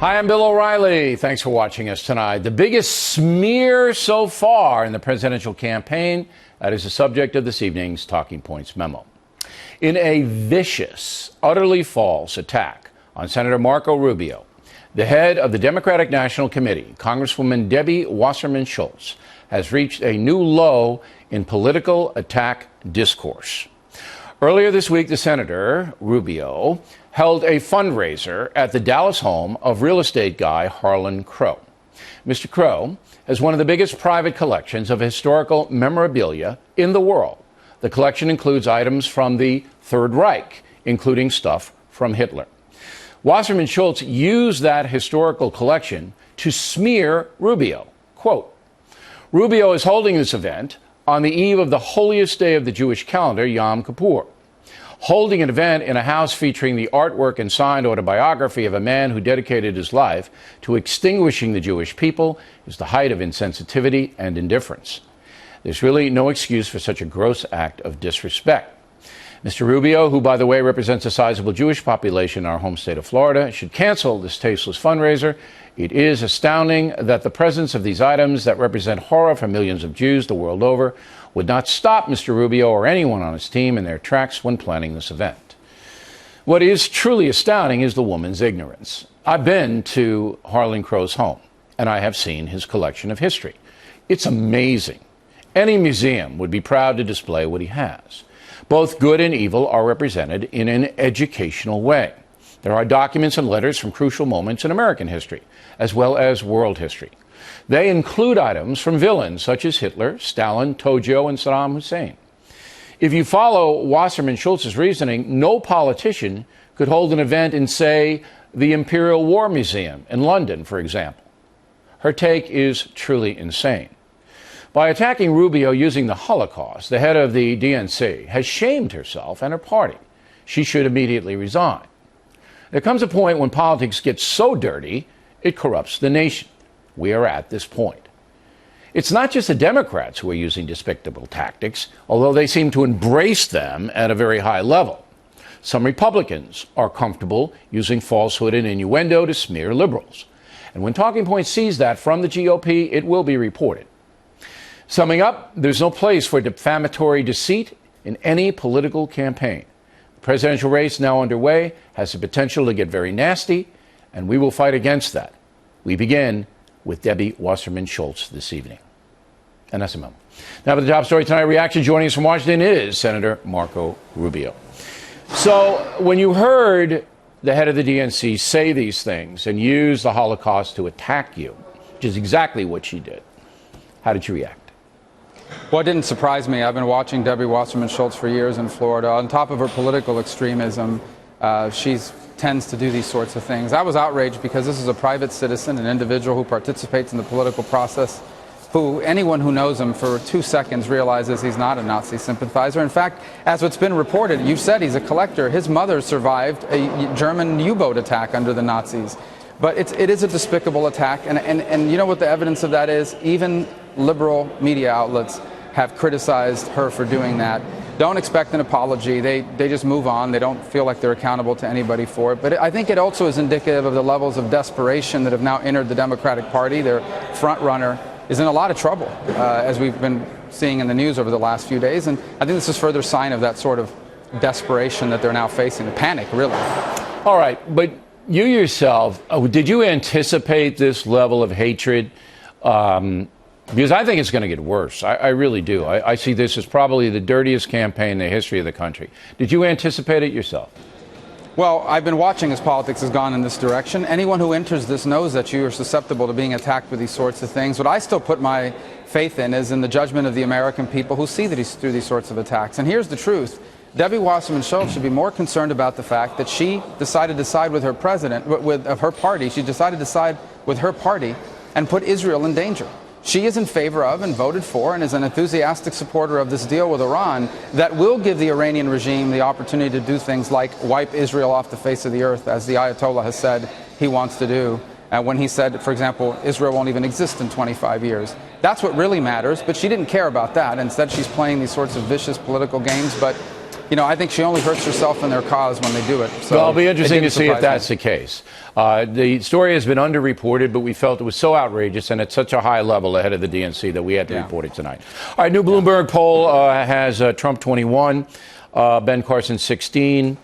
Hi, I'm Bill O'Reilly. Thanks for watching us tonight. The biggest smear so far in the presidential campaign, that is the subject of this evening's Talking Points memo. In a vicious, utterly false attack on Senator Marco Rubio, the head of the Democratic National Committee, Congresswoman Debbie Wasserman Schultz, has reached a new low in political attack discourse. Earlier this week, the senator, Rubio, held a fundraiser at the Dallas home of real estate guy Harlan Crow. Mr. Crow has one of the biggest private collections of historical memorabilia in the world. The collection includes items from the Third Reich, including stuff from Hitler. Wasserman Schultz used that historical collection to smear Rubio. Quote, Rubio is holding this event on the eve of the holiest day of the Jewish calendar, Yom Kippur. Holding an event in a house featuring the artwork and signed autobiography of a man who dedicated his life to extinguishing the Jewish people is the height of insensitivity and indifference. There's really no excuse for such a gross act of disrespect. Mr. Rubio, who, by the way, represents a sizable Jewish population in our home state of Florida, should cancel this tasteless fundraiser. It is astounding that the presence of these items that represent horror for millions of Jews the world over would not stop Mr. Rubio or anyone on his team in their tracks when planning this event. What is truly astounding is the woman's ignorance. I've been to Harlan Crow's home, and I have seen his collection of history. It's amazing. Any museum would be proud to display what he has. Both good and evil are represented in an educational way. There are documents and letters from crucial moments in American history, as well as world history. They include items from villains such as Hitler, Stalin, Tojo, and Saddam Hussein. If you follow Wasserman Schultz's reasoning, no politician could hold an event in, say, the Imperial War Museum in London, for example. Her take is truly insane. By attacking Rubio using the Holocaust, the head of the DNC has shamed herself and her party. She should immediately resign. There comes a point when politics gets so dirty, it corrupts the nation. We are at this point. It's not just the Democrats who are using despicable tactics, although they seem to embrace them at a very high level. Some Republicans are comfortable using falsehood and innuendo to smear liberals. And when Talking Point sees that from the GOP, it will be reported. Summing up, there's no place for defamatory deceit in any political campaign. The presidential race now underway has the potential to get very nasty, and we will fight against that. We begin with Debbie Wasserman Schultz this evening. And that's a memo. Now for the top story tonight, reaction joining us from Washington is Senator Marco Rubio. So when you heard the head of the DNC say these things and use the Holocaust to attack you, which is exactly what she did, how did you react? Well, it didn't surprise me. I've been watching Debbie Wasserman Schultz for years in Florida. On top of her political extremism, she tends to do these sorts of things. I was outraged because this is a private citizen, an individual who participates in the political process, who anyone who knows him for 2 seconds realizes he's not a Nazi sympathizer. In fact, as what's been reported, you said he's a collector. His mother survived a German U-boat attack under the Nazis. But it is a despicable attack, and you know what the evidence of that is? Even liberal media outlets have criticized her for doing that. Don't expect an apology. They just move on. They don't feel like they're accountable to anybody for it. But I think it also is indicative of the levels of desperation that have now entered the Democratic Party. Their front runner is in a lot of trouble, as we've been seeing in the news over the last few days. And I think this is further sign of that sort of desperation that they're now facing, the panic, really. All right, but you yourself, did you anticipate this level of hatred? Because I think it's going to get worse. I really do. I see this as probably the dirtiest campaign in the history of the country. Did you anticipate it yourself? Well, I've been watching as politics has gone in this direction. Anyone who enters this knows that you are susceptible to being attacked with these sorts of things. What I still put my faith in is in the judgment of the American people who see through these sorts of attacks. And here's the truth. Debbie Wasserman Schultz should be more concerned about the fact that she decided to side with her president, of her party. She decided to side with her party and put Israel in danger. She is in favor of and voted for and is an enthusiastic supporter of this deal with Iran that will give the Iranian regime the opportunity to do things like wipe Israel off the face of the earth, as the Ayatollah has said he wants to do. When he said, for example, Israel won't even exist in 25 years. That's what really matters, but she didn't care about that. Instead, she's playing these sorts of vicious political games. But I think she only hurts herself and their cause when they do it. So well, it'll be interesting to see if surprise that's the case. The story has been underreported, but we felt it was so outrageous and at such a high level ahead of the DNC that we had to report it tonight. All right, new Bloomberg poll has Trump 21, Ben Carson 16,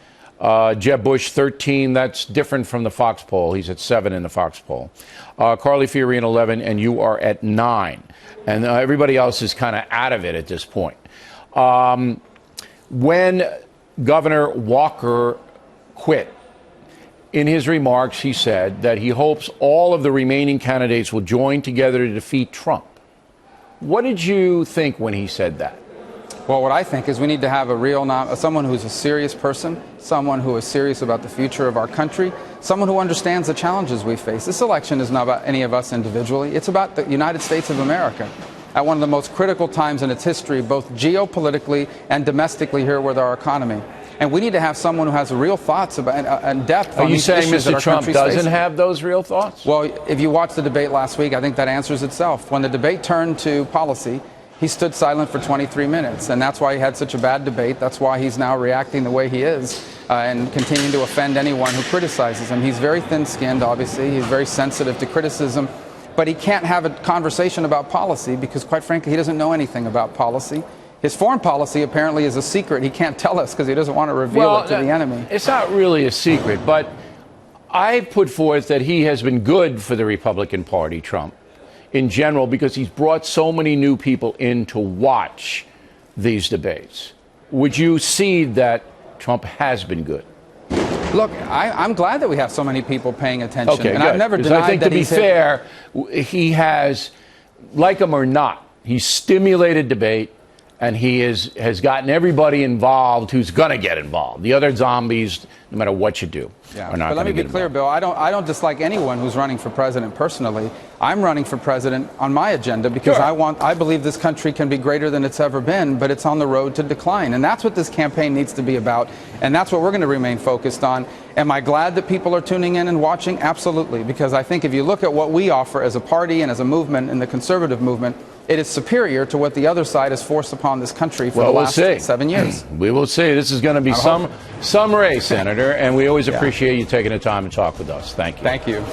Jeb Bush 13. That's different from the Fox poll. He's at 7 in the Fox poll. Carly Fiorina 11, and you are at 9. And everybody else is kind of out of it at this point. When Governor Walker quit, in his remarks, he said that he hopes all of the remaining candidates will join together to defeat Trump. What did you think when he said that? Well, what I think is we need to have someone who's a serious person, someone who is serious about the future of our country, someone who understands the challenges we face. This election is not about any of us individually. It's about the United States of America at one of the most critical times in its history, both geopolitically and domestically here with our economy. And we need to have someone who has real thoughts about and depth on these issues that our country's facing. Are you saying Mr. Trump doesn't have those real thoughts? Well, if you watched the debate last week, I think that answers itself. When the debate turned to policy, he stood silent for 23 minutes, and that's why he had such a bad debate. That's why he's now reacting the way he is and continuing to offend anyone who criticizes him. He's very thin-skinned, obviously. He's very sensitive to criticism, but he can't have a conversation about policy because, quite frankly, he doesn't know anything about policy. His foreign policy apparently is a secret. He can't tell us because he doesn't want to reveal it to the enemy. It's not really a secret, but I put forth that he has been good for the Republican Party, Trump, in general, because he's brought so many new people in to watch these debates. Would you see that Trump has been good? Look, I'm glad that we have so many people paying attention. Okay, and good. I've never denied I think, that to be fair, he has, like him or not, he's stimulated debate, and he has gotten everybody involved who's going to get involved. The other zombies, no matter what you do, are not. But let me be clear, Bill. I don't dislike anyone who's running for president personally. I'm running for president on my agenda because I believe this country can be greater than it's ever been, but it's on the road to decline. And that's what this campaign needs to be about. And that's what we're going to remain focused on. Am I glad that people are tuning in and watching? Absolutely. Because I think if you look at what we offer as a party and as a movement in the conservative movement, it is superior to what the other side has forced upon this country for the last 7 years. We will see. This is going to be some race, Senator, and we always appreciate you taking the time to talk with us. Thank you. Thank you.